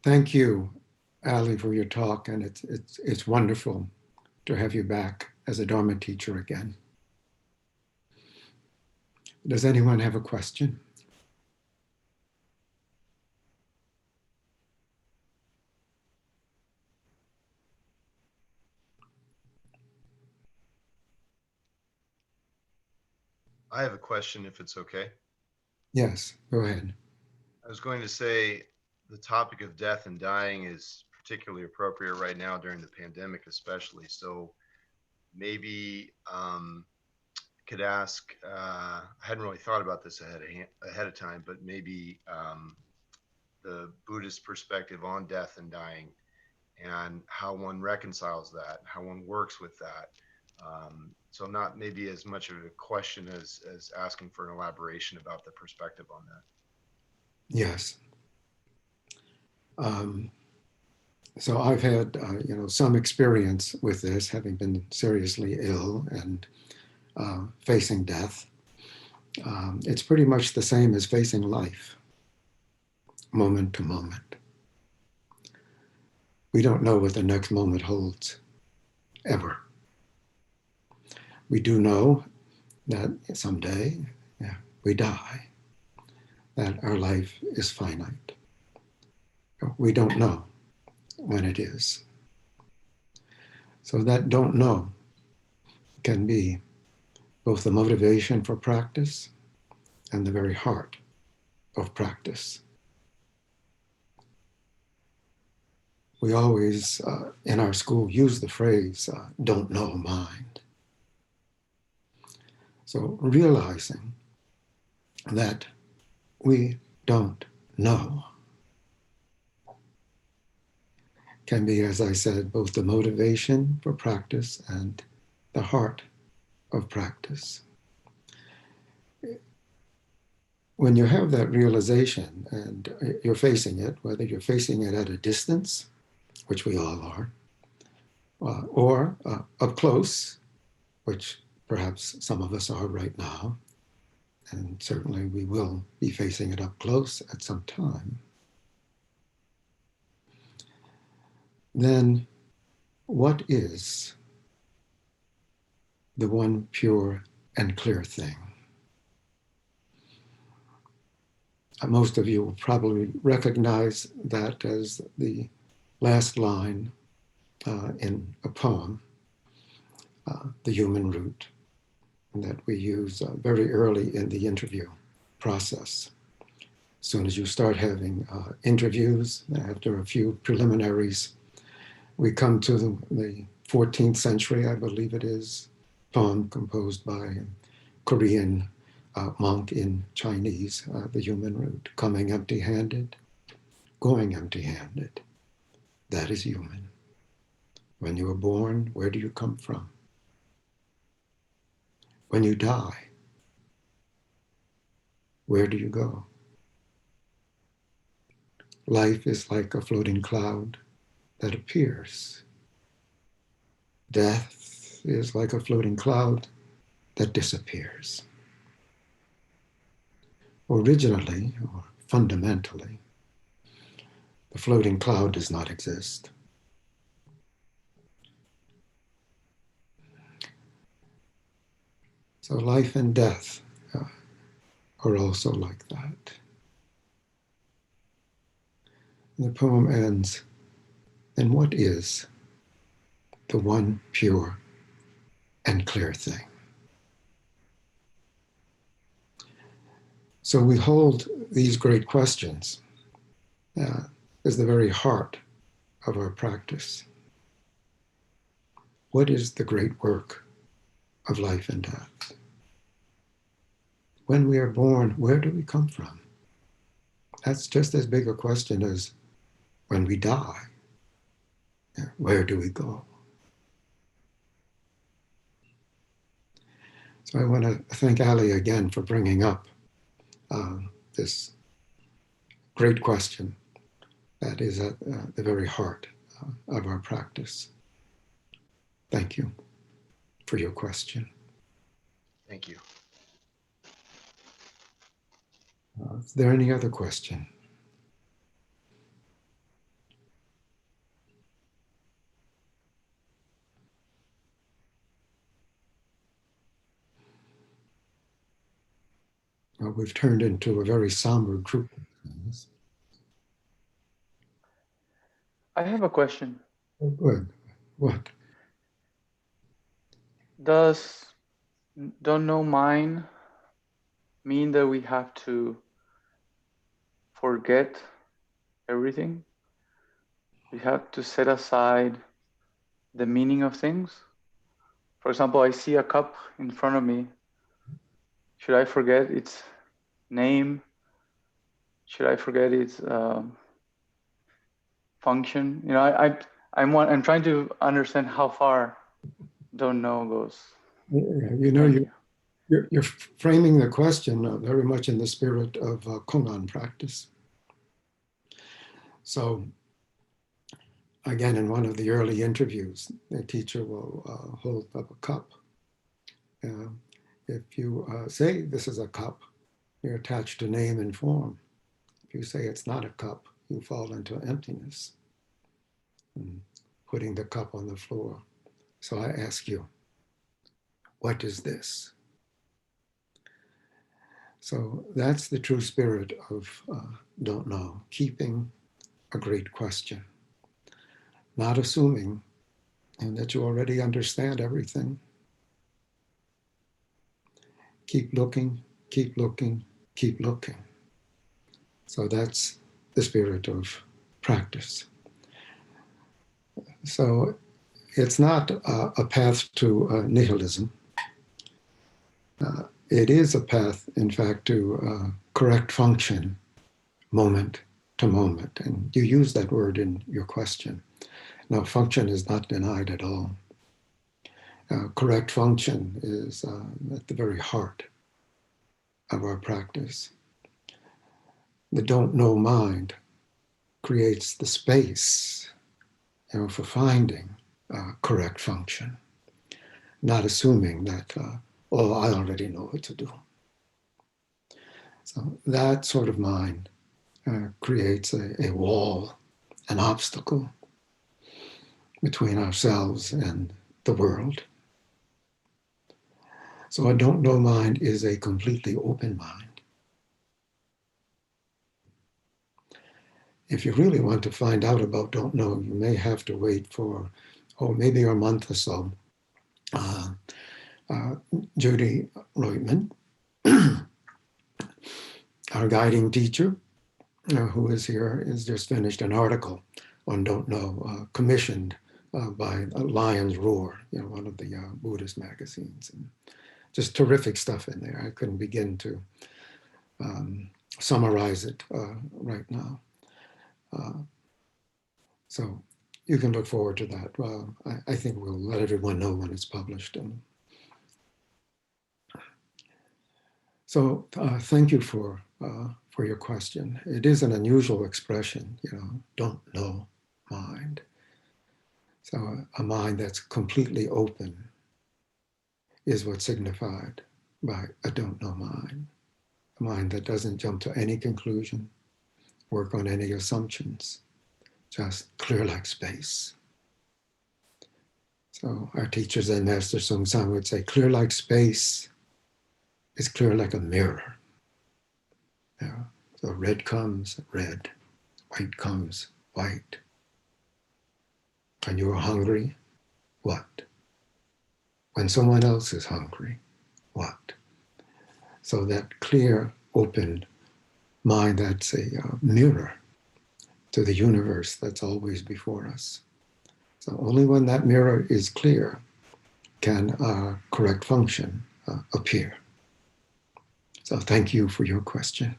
Thank you, Ali, for your talk, and it's wonderful to have you back as a Dharma teacher again. Does anyone have a question? I have a question if it's okay. Yes, go ahead. I was going to say the topic of death and dying is particularly appropriate right now during the pandemic, especially. So maybe could ask. I hadn't really thought about this ahead of time, but maybe the Buddhist perspective on death and dying, and how one reconciles that, how one works with that. So not maybe as much of a question as asking for an elaboration about the perspective on that. Yes. Um, so I've had some experience with this, having been seriously ill and facing death. It's pretty much the same as facing life, moment to moment. We don't know what the next moment holds, ever. We do know that someday, yeah, we die, that our life is finite. We don't know when it is. So that don't know can be both the motivation for practice and the very heart of practice. We always, in our school, use the phrase, don't know mind. So realizing that we don't know can be, as I said, both the motivation for practice and the heart of practice. When you have that realization and you're facing it, whether you're facing it at a distance, which we all are, or up close, which perhaps some of us are right now, and certainly we will be facing it up close at some time, then what is the one pure and clear thing? Most of you will probably recognize that as the last line in a poem, The Human Root, that we use very early in the interview process. As soon as you start having interviews, after a few preliminaries, we come to the 14th century, I believe it is, poem composed by a Korean monk in Chinese, The Human Root. Coming empty handed, going empty handed. That is human. When you are born, where do you come from? When you die, where do you go? Life is like a floating cloud that appears. Death is like a floating cloud that disappears. Originally, or fundamentally, the floating cloud does not exist. So life and death are also like that. And the poem ends, and what is the one pure and clear thing? So we hold these great questions as the very heart of our practice. What is the great work of life and death? When we are born, where do we come from? That's just as big a question as when we die, where do we go? So I want to thank Ali again for bringing up this great question that is at the very heart of our practice. Thank you for your question. Thank you. Is there any other question? We've turned into a very somber group. I have a question. Oh, good. What? Does don't know mine mean that we have to forget everything? We have to set aside the meaning of things? For example, I see a cup in front of me. Should I forget its name? Should I forget its function? You know, I'm trying to understand how far don't know goes. You know, Thank you. you're framing the question very much in the spirit of Konan practice. So, again, in one of the early interviews, the teacher will hold up a cup. If you say this is a cup, you're attached to name and form. If you say it's not a cup, you fall into emptiness, putting the cup on the floor. So I ask you, what is this? So that's the true spirit of don't know, keeping a great question, not assuming and that you already understand everything. Keep looking, keep looking, keep looking. So that's the spirit of practice. So it's not a path to nihilism. It is a path, in fact, to correct function moment to moment. And you use that word in your question. Now, function is not denied at all. Correct function is at the very heart of our practice. The don't know mind creates the space, for finding correct function, not assuming that, oh, I already know what to do. So that sort of mind creates a wall, an obstacle between ourselves and the world. So a don't know mind is a completely open mind. If you really want to find out about don't know, you may have to wait for, maybe a month or so. Judy Reutman, our guiding teacher, who is here, has just finished an article on don't know, commissioned by Lion's Roar, one of the Buddhist magazines. And just terrific stuff in there. I couldn't begin to summarize it right now. So you can look forward to that. I think we'll let everyone know when it's published. And so thank you for your question. It is an unusual expression, don't know mind. So a mind that's completely open is what's signified by a don't know mind. A mind that doesn't jump to any conclusion, work on any assumptions, just clear like space. So our teacher Zen Master Sung San would say, clear like space is clear like a mirror. So red comes red, white comes white. When you're hungry, what? When someone else is hungry, what? So that clear, open mind, that's a mirror to the universe that's always before us. So only when that mirror is clear can correct function appear. So thank you for your question.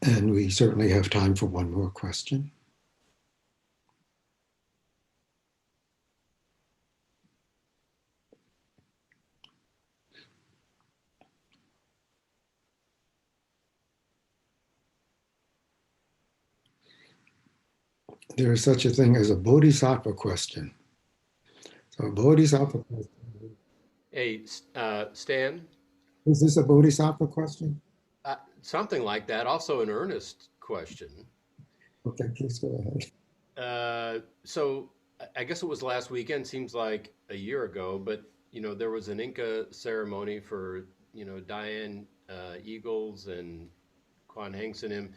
And we certainly have time for one more question. There is such a thing as a bodhisattva question. So a bodhisattva question. Hey, Stan, Is this a bodhisattva question? something like that. Also, an earnest question. Okay, please go ahead. So, I guess it was last weekend. Seems like a year ago, but there was an Inca ceremony for, Diane Eagles and Kwan Hang Sanim.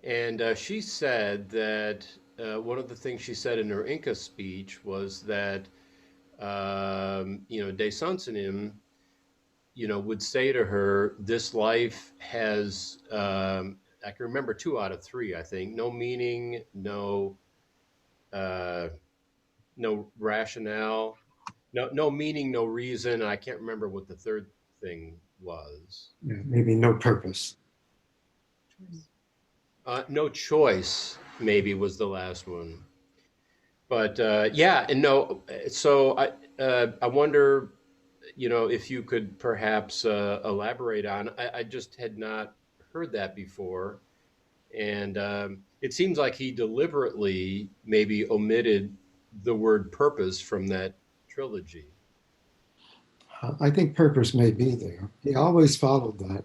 And she said that one of the things she said in her Inca speech was that, De Sansanim, would say to her, this life has, I can remember 2 out of 3, I think, no meaning, uh, no rationale, no meaning, no reason. I can't remember what the third thing was. Yeah, maybe no purpose. No choice, maybe, was the last one. But yeah, and no. So I wonder, if you could perhaps elaborate on. I just had not heard that before, and it seems like he deliberately maybe omitted the word purpose from that trilogy. I think purpose may be there. He always followed that.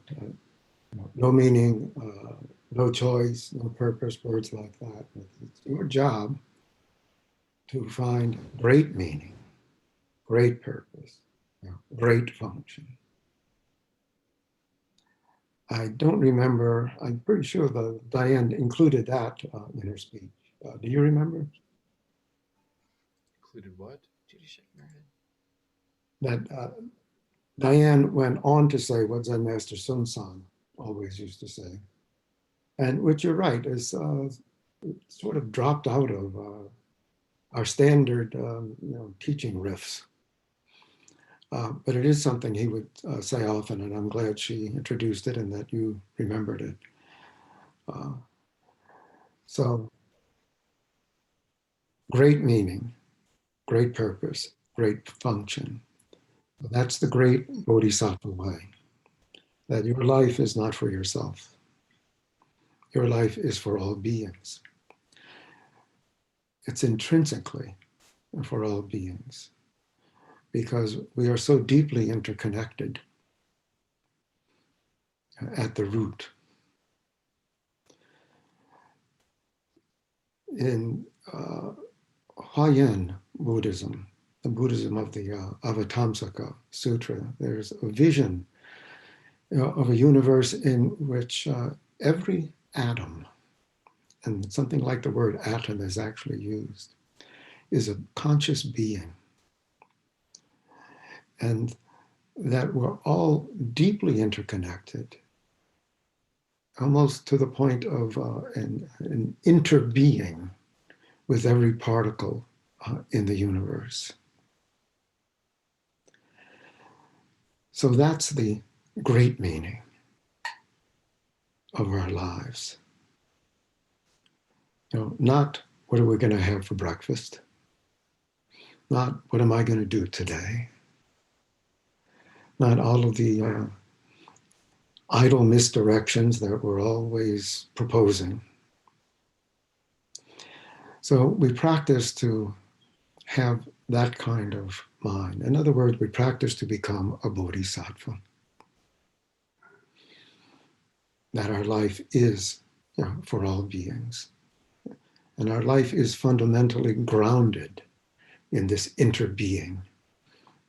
No meaning, no choice, no purpose, words like that. It's your job to find great meaning, great purpose, great function. I don't remember, I'm pretty sure that Diane included that in her speech. Do you remember? Included what? Judy shaking her head. That Diane went on to say what Zen Master Sun San always used to say, and which you're right, is sort of dropped out of our standard teaching riffs. But it is something he would say often, and I'm glad she introduced it and that you remembered it. So, great meaning, great purpose, great function. That's the great Bodhisattva way, that your life is not for yourself. Your life is for all beings. It's intrinsically for all beings because we are so deeply interconnected at the root. In Huayan Buddhism, the Buddhism of the Avatamsaka Sutra, there's a vision of a universe in which every atom, and something like the word atom is actually used, is a conscious being. And that we're all deeply interconnected, almost to the point of an interbeing with every particle in the universe. So that's the great meaning of our lives. Not what are we going to have for breakfast, not what am I going to do today, not all of the idle misdirections that we're always proposing. So we practice to have that kind of mind. In other words, we practice to become a bodhisattva. That our life is for all beings. And our life is fundamentally grounded in this interbeing,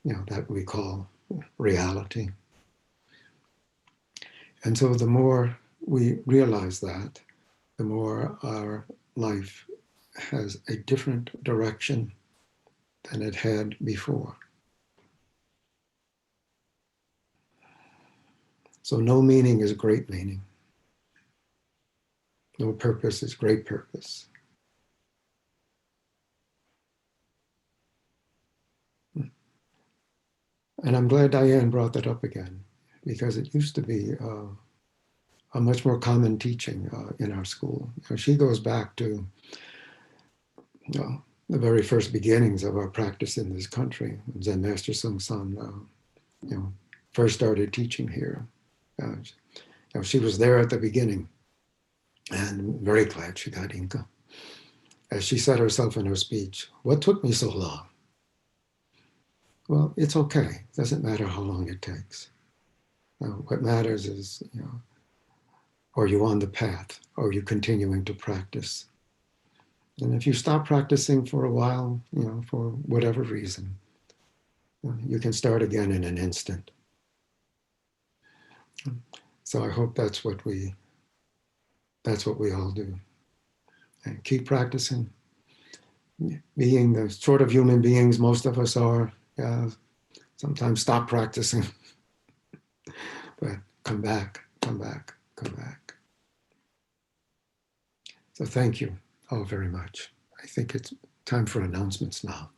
that we call reality. And so the more we realize that, the more our life has a different direction than it had before. So no meaning is great meaning. No purpose is great purpose. And I'm glad Diane brought that up again, because it used to be a much more common teaching in our school. She goes back to the very first beginnings of our practice in this country. Zen Master Sung San, first started teaching here. She was there at the beginning, and very glad she got Inca. As she said herself in her speech, "What took me so long?" Well, it's okay. It doesn't matter how long it takes. What matters is, are you on the path? Are you continuing to practice? And if you stop practicing for a while, for whatever reason, You can start again in an instant. So I hope that's what we all do. And keep practicing. Being the sort of human beings most of us are, sometimes stop practicing, but come back, come back, come back. So thank you all very much. I think it's time for announcements now.